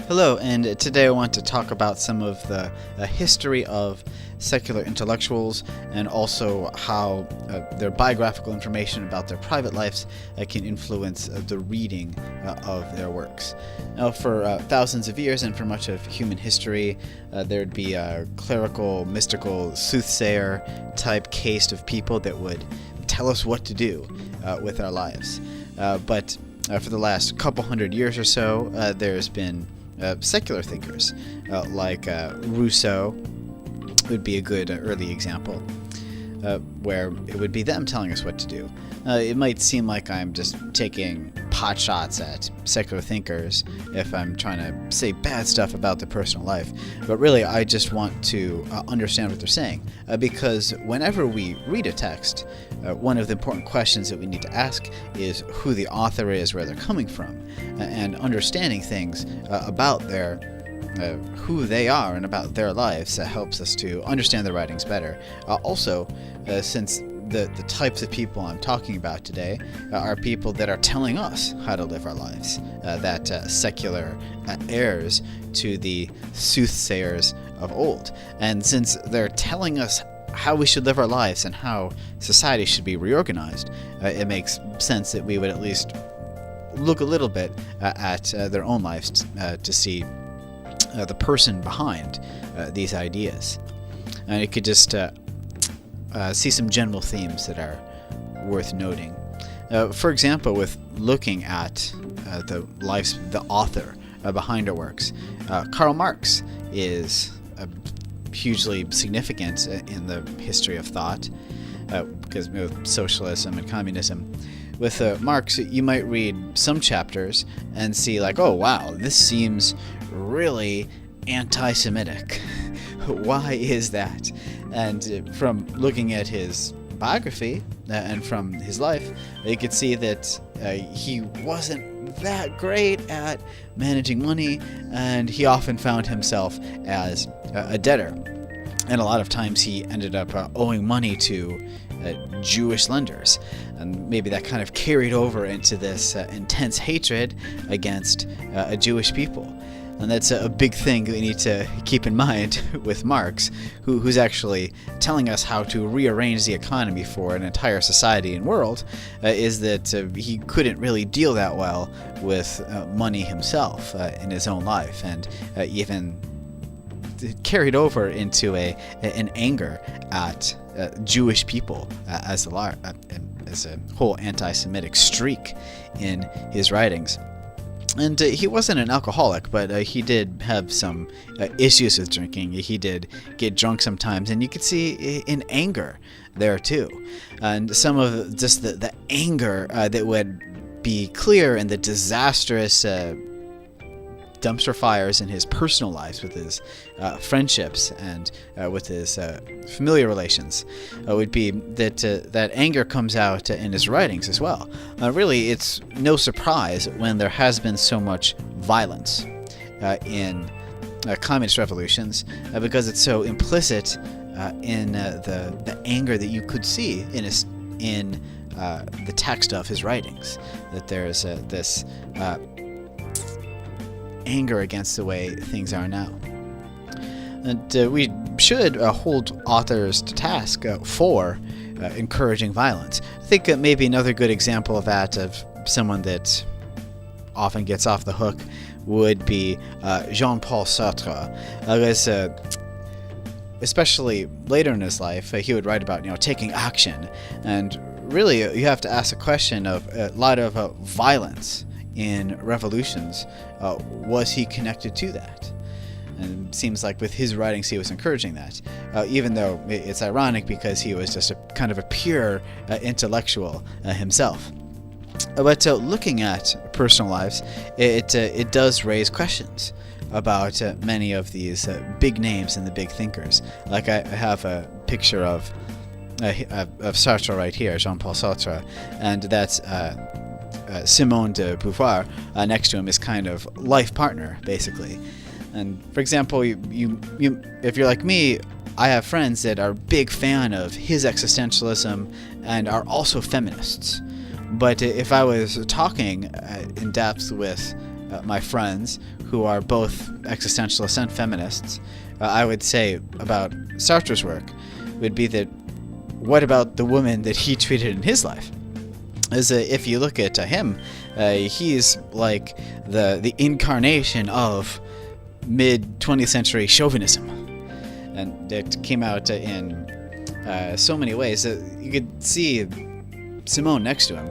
Hello, and today I want to talk about some of the history of secular intellectuals and also how their biographical information about their private lives can influence the reading of their works. Now, for thousands of years and for much of human history, there'd be a clerical, mystical, soothsayer type caste of people that would tell us what to do with our lives. But for the last couple hundred years or so, there's been secular thinkers like Rousseau would be a good early example, where it would be them telling us what to do. It might seem like I'm just taking pot shots at secular thinkers if I'm trying to say bad stuff about their personal life, but really I just want to understand what they're saying, because whenever we read a text, one of the important questions that we need to ask is who the author is, where they're coming from, and understanding things about their who they are and about their lives helps us to understand their writings better. Also, since the types of people I'm talking about today are people that are telling us how to live our lives, that secular heirs to the soothsayers of old. And since they're telling us how we should live our lives and how society should be reorganized, it makes sense that we would at least look a little bit at their own lives to see the person behind these ideas. And you could just see some general themes that are worth noting. For example, with looking at the author behind our works, Karl Marx is hugely significant in the history of thought, because of socialism and communism. With Marx, you might read some chapters and see like, oh wow, this seems really anti-Semitic. Why is that? And from looking at his biography and from his life, you could see that he wasn't that great at managing money, and he often found himself as a debtor. And a lot of times he ended up owing money to Jewish lenders. And maybe that kind of carried over into this intense hatred against Jewish people. And that's a big thing that we need to keep in mind with Marx, who's actually telling us how to rearrange the economy for an entire society and world, is that he couldn't really deal that well with money himself in his own life, and even carried over into an anger at Jewish people as a whole anti-Semitic streak in his writings. And he wasn't an alcoholic, but he did have some issues with drinking. He did get drunk sometimes, and you could see in anger there too. And some of just the anger that would be clear in the disastrous dumpster fires in his personal lives with his friendships and with his familiar relations would be that anger comes out in his writings as well. Really, it's no surprise when there has been so much violence in communist revolutions, because it's so implicit in the anger that you could see in the text of his writings, that there's this anger against the way things are now. And we should hold authors to task for encouraging violence. I think maybe another good example of that, of someone that often gets off the hook, would be Jean-Paul Sartre. Especially later in his life, he would write about taking action, and really you have to ask the question of a lot of violence in revolutions. Was he connected to that? And it seems like with his writings he was encouraging that, even though it's ironic because he was just a kind of a pure intellectual himself. But looking at personal lives, it does raise questions about many of these big names and the big thinkers. Like I have a picture of Sartre right here, Jean-Paul Sartre, and that's Simone de Beauvoir next to him, is kind of life partner, basically. And for example, you if you're like me, I have friends that are big fan of his existentialism and are also feminists. But if I was talking in depth with my friends who are both existentialists and feminists, I would say about Sartre's work would be that what about the woman that he treated in his life? As if you look at him, he's like the incarnation of mid-20th century chauvinism, and it came out in so many ways. You could see Simone next to him.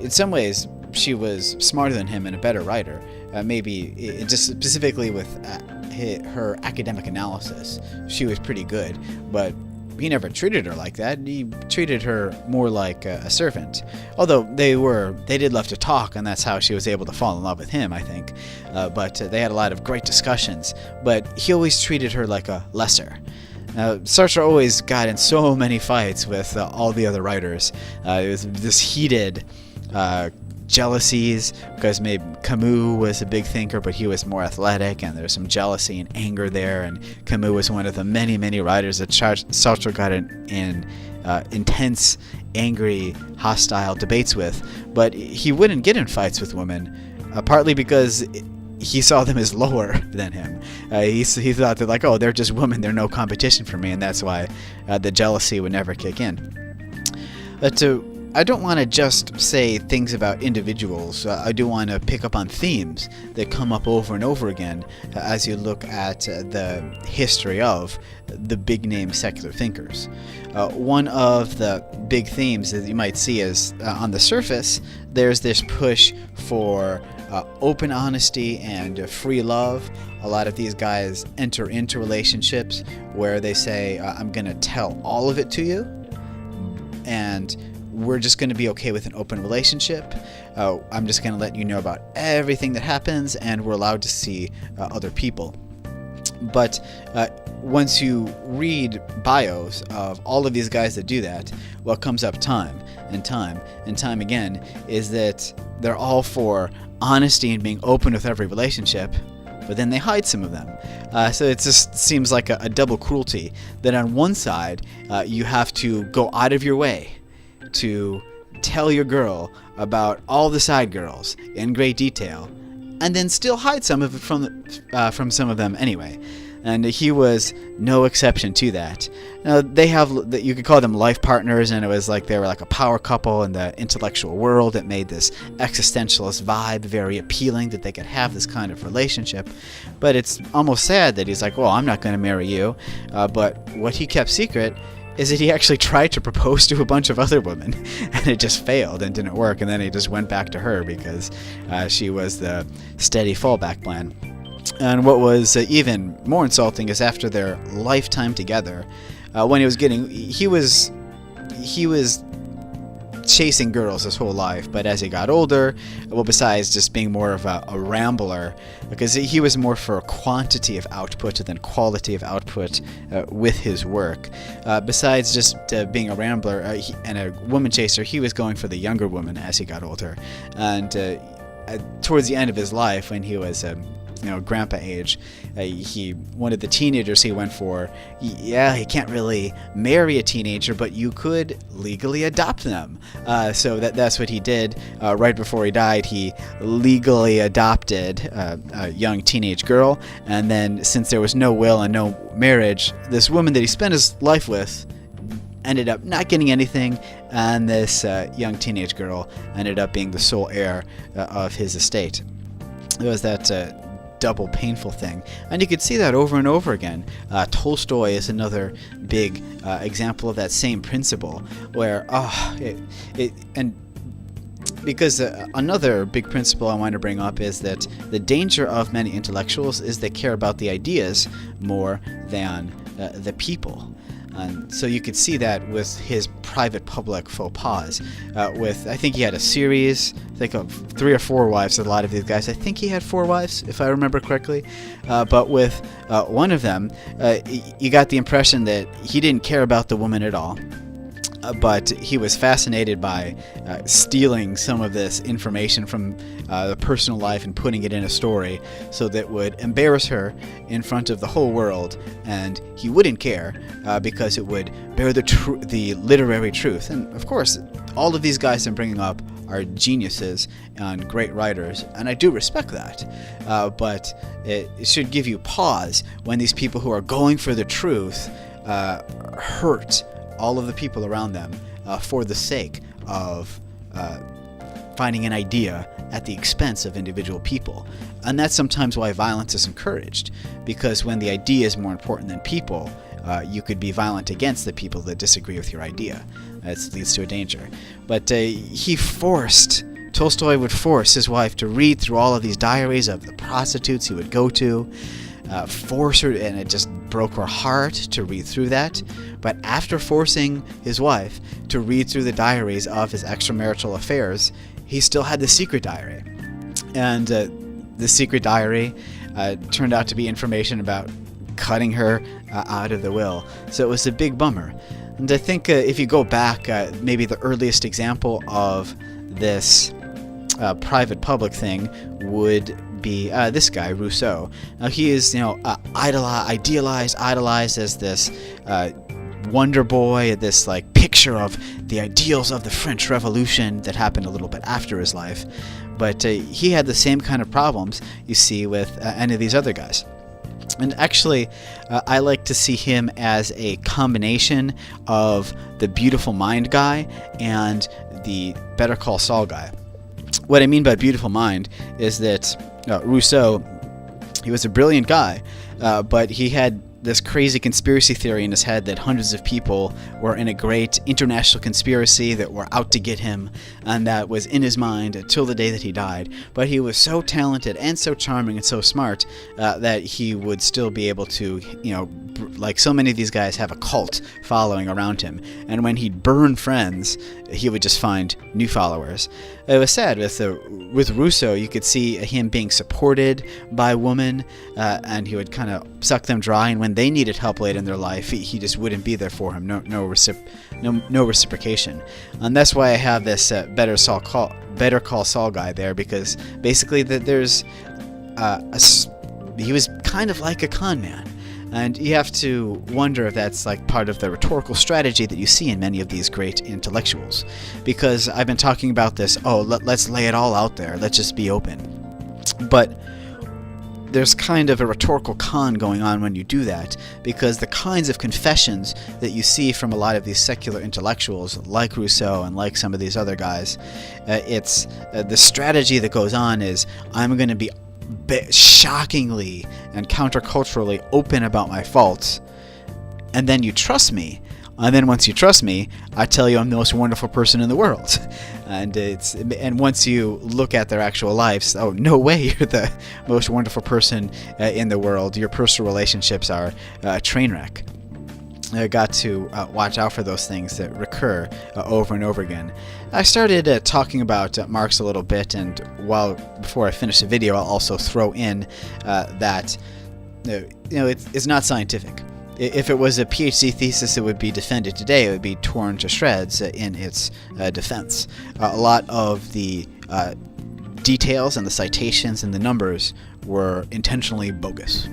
In some ways, she was smarter than him and a better writer. Maybe just specifically with her academic analysis, she was pretty good, but he never treated her like that. He treated her more like a servant. Although they did love to talk, and that's how she was able to fall in love with him, I think. But they had a lot of great discussions. But he always treated her like a lesser. Sartre always got in so many fights with all the other writers. It was this heated jealousies, because maybe Camus was a big thinker, but he was more athletic, and there's some jealousy and anger there, and Camus was one of the many, many writers that Sartre got in intense, angry, hostile debates with. But he wouldn't get in fights with women, partly because he saw them as lower than him. He thought that, like, oh, they're just women, they're no competition for me, and that's why the jealousy would never kick in. But I don't want to just say things about individuals. I do want to pick up on themes that come up over and over again as you look at the history of the big-name secular thinkers. One of the big themes that you might see is, on the surface, there's this push for open honesty and free love. A lot of these guys enter into relationships where they say, I'm going to tell all of it to you, and we're just going to be okay with an open relationship. I'm just going to let you know about everything that happens, and we're allowed to see other people. But once you read bios of all of these guys that do that, what comes up time and time and time again is that they're all for honesty and being open with every relationship, but then they hide some of them. So it just seems like a double cruelty, that on one side you have to go out of your way to tell your girl about all the side girls in great detail, and then still hide some of it from some of them anyway. And he was no exception to that. Now, you could call them life partners, and it was like they were like a power couple in the intellectual world. It made this existentialist vibe very appealing, that they could have this kind of relationship. But it's almost sad that he's like, well, I'm not going to marry you. But what he kept secret is that he actually tried to propose to a bunch of other women, and it just failed and didn't work, and then he just went back to her because she was the steady fallback plan. And what was even more insulting is after their lifetime together, when he was chasing girls his whole life, but as he got older, well, besides just being more of a rambler, because he was more for quantity of output than quality of output with his work. Besides just being a rambler and a woman chaser, he was going for the younger woman as he got older. And towards the end of his life, when he was grandpa age, one of the teenagers he went for, he can't really marry a teenager, but you could legally adopt them. So that's what he did. Right before he died, he legally adopted a young teenage girl, and then since there was no will and no marriage, this woman that he spent his life with ended up not getting anything, and this young teenage girl ended up being the sole heir of his estate. It was that double painful thing, and you could see that over and over again. Tolstoy is another big example of that same principle, where because another big principle I want to bring up is that the danger of many intellectuals is they care about the ideas more than the people. And so you could see that with his private-public faux pas. I think he had a series, of 3 or 4 wives. A lot of these guys, I think he had 4 wives, if I remember correctly. But with one of them, you got the impression that he didn't care about the woman at all. But he was fascinated by stealing some of this information from the personal life and putting it in a story so that would embarrass her in front of the whole world, and he wouldn't care because it would bear the literary truth. And of course, all of these guys I'm bringing up are geniuses and great writers, and I do respect that. But it should give you pause when these people who are going for the truth hurt all of the people around them for the sake of finding an idea at the expense of individual people. And that's sometimes why violence is encouraged, because when the idea is more important than people, you could be violent against the people that disagree with your idea. That leads to a danger. But Tolstoy would force his wife to read through all of these diaries of the prostitutes he would go to, force her, and it just broke her heart to read through that. But after forcing his wife to read through the diaries of his extramarital affairs, he still had the secret diary. And the secret diary turned out to be information about cutting her out of the will. So it was a big bummer. And I think if you go back, maybe the earliest example of this private-public thing would be this guy, Rousseau. Now he is, idolized as this wonder boy, this like picture of the ideals of the French Revolution that happened a little bit after his life. But he had the same kind of problems you see with any of these other guys. And actually, I like to see him as a combination of the Beautiful Mind guy and the Better Call Saul guy. What I mean by Beautiful Mind is that Rousseau, he was a brilliant guy, but he had this crazy conspiracy theory in his head that hundreds of people were in a great international conspiracy that were out to get him, and that was in his mind until the day that he died. But he was so talented and so charming and so smart that he would still be able to, like so many of these guys, have a cult following around him. And when he'd burn friends, he would just find new followers. It was sad. With Rousseau, you could see him being supported by women, and he would kind of suck them dry. And when they needed help late in their life, he just wouldn't be there for him. No reciprocation. And that's why I have this Better Call Saul guy there, because basically there's he was kind of like a con man. And you have to wonder if that's like part of the rhetorical strategy that you see in many of these great intellectuals. Because I've been talking about this, let's lay it all out there, let's just be open. But there's kind of a rhetorical con going on when you do that, because the kinds of confessions that you see from a lot of these secular intellectuals, like Rousseau and like some of these other guys, it's the strategy that goes on is, I'm going to be shockingly and counterculturally open about my faults, and then you trust me, and then once you trust me, I tell you I'm the most wonderful person in the world. And once you look at their actual lives, oh, no way you're the most wonderful person in the world. Your personal relationships are a train wreck. I got to watch out for those things that recur over and over again. I started talking about Marx a little bit, and before I finish the video, I'll also throw in that it's not scientific. If it was a PhD thesis that would be defended today, it would be torn to shreds in its defense. A lot of the details and the citations and the numbers were intentionally bogus.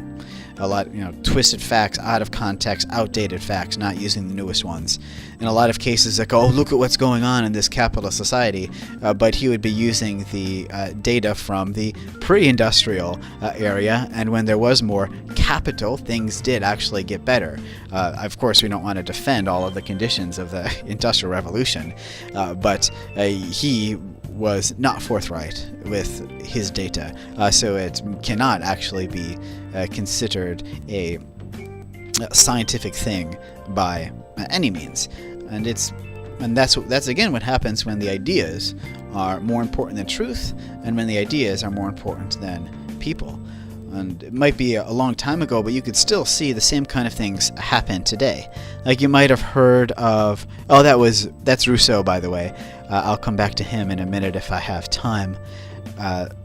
A lot, twisted facts, out of context, outdated facts, not using the newest ones. In a lot of cases, like, look at what's going on in this capitalist society, but he would be using the data from the pre-industrial area, and when there was more capital, things did actually get better. Of course, we don't want to defend all of the conditions of the Industrial Revolution, but he was not forthright with his data, so it cannot actually be considered a scientific thing by any means. And that's again what happens when the ideas are more important than truth, and when the ideas are more important than people. And it might be a long time ago, but you could still see the same kind of things happen today. Like you might have heard of, that's Rousseau, by the way. I'll come back to him in a minute if I have time.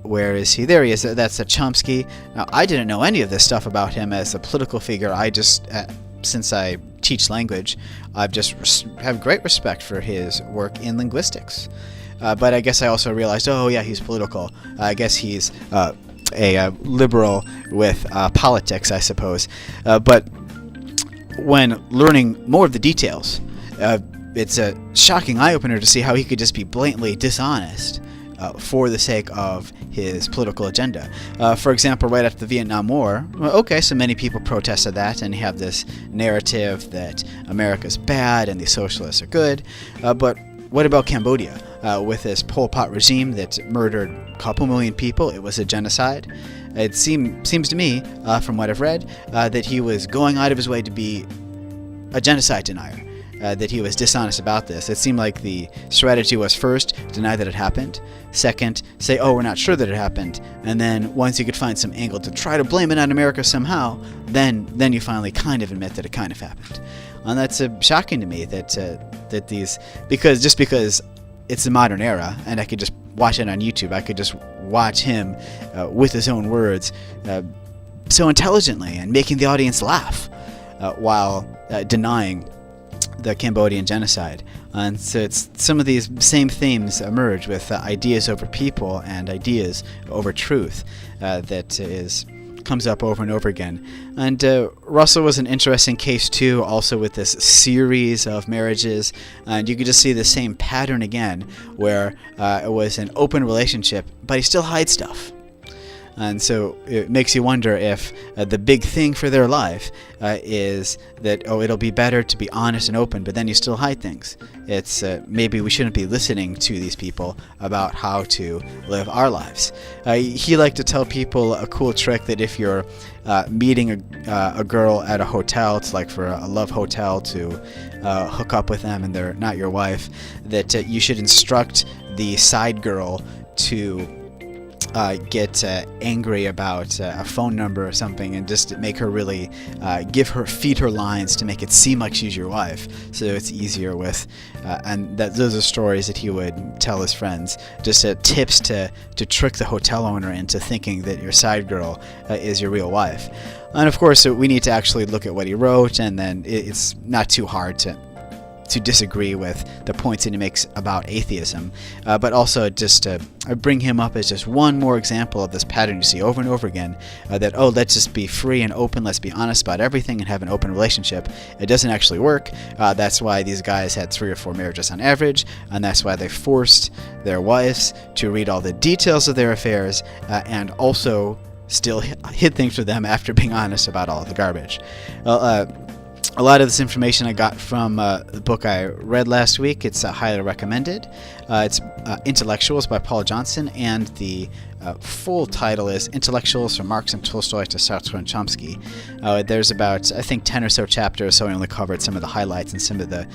Where is he? There he is. That's Chomsky. Now, I didn't know any of this stuff about him as a political figure. I just, since I teach language, I've just have great respect for his work in linguistics. But I guess I also realized, he's political. I guess he's a liberal with politics, I suppose. But when learning more of the details, it's a shocking eye-opener to see how he could just be blatantly dishonest for the sake of his political agenda. For example, right after the Vietnam War, well, okay, so many people protested that, and you have this narrative that America's bad and the socialists are good. But what about Cambodia? With this Pol Pot regime that murdered a couple million people, it was a genocide. It seems to me, from what I've read, that he was going out of his way to be a genocide denier. That he was dishonest about this. It seemed like the strategy was first, deny that it happened. Second, say, oh, we're not sure that it happened. And then once you could find some angle to try to blame it on America somehow, then you finally kind of admit that it kind of happened. And that's shocking to me that these, because it's the modern era, and I could just watch it on YouTube. I could just watch him with his own words so intelligently and making the audience laugh while denying the Cambodian genocide. And so it's some of these same themes emerge with ideas over people and ideas over truth that comes up over and over again. And Russell was an interesting case too, also with this series of marriages, and you could just see the same pattern again, where it was an open relationship, but he still hides stuff. And so it makes you wonder if the big thing for their life is that, it'll be better to be honest and open, but then you still hide things. It's maybe we shouldn't be listening to these people about how to live our lives. He liked to tell people a cool trick that if you're meeting a girl at a hotel, it's like for a love hotel to hook up with them and they're not your wife, that you should instruct the side girl to get angry about a phone number or something, and just make her really feed her lines to make it seem like she's your wife, so it's easier with and those are stories that he would tell his friends, just tips to trick the hotel owner into thinking that your side girl is your real wife. And of course we need to actually look at what he wrote, and then it's not too hard to disagree with the points that he makes about atheism, but also just to bring him up as just one more example of this pattern you see over and over again, that, let's just be free and open, let's be honest about everything and have an open relationship. It doesn't actually work. That's why these guys had 3 or 4 marriages on average, and that's why they forced their wives to read all the details of their affairs, and also still hid things from them after being honest about all of the garbage. A lot of this information I got from the book I read last week. It's highly recommended. It's Intellectuals by Paul Johnson, and the full title is Intellectuals from Marx and Tolstoy to Sartre and Chomsky. There's about, I think, 10 or so chapters, so I only covered some of the highlights and some of the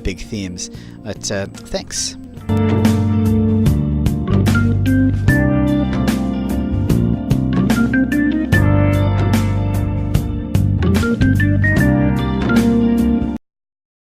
big themes. But thanks.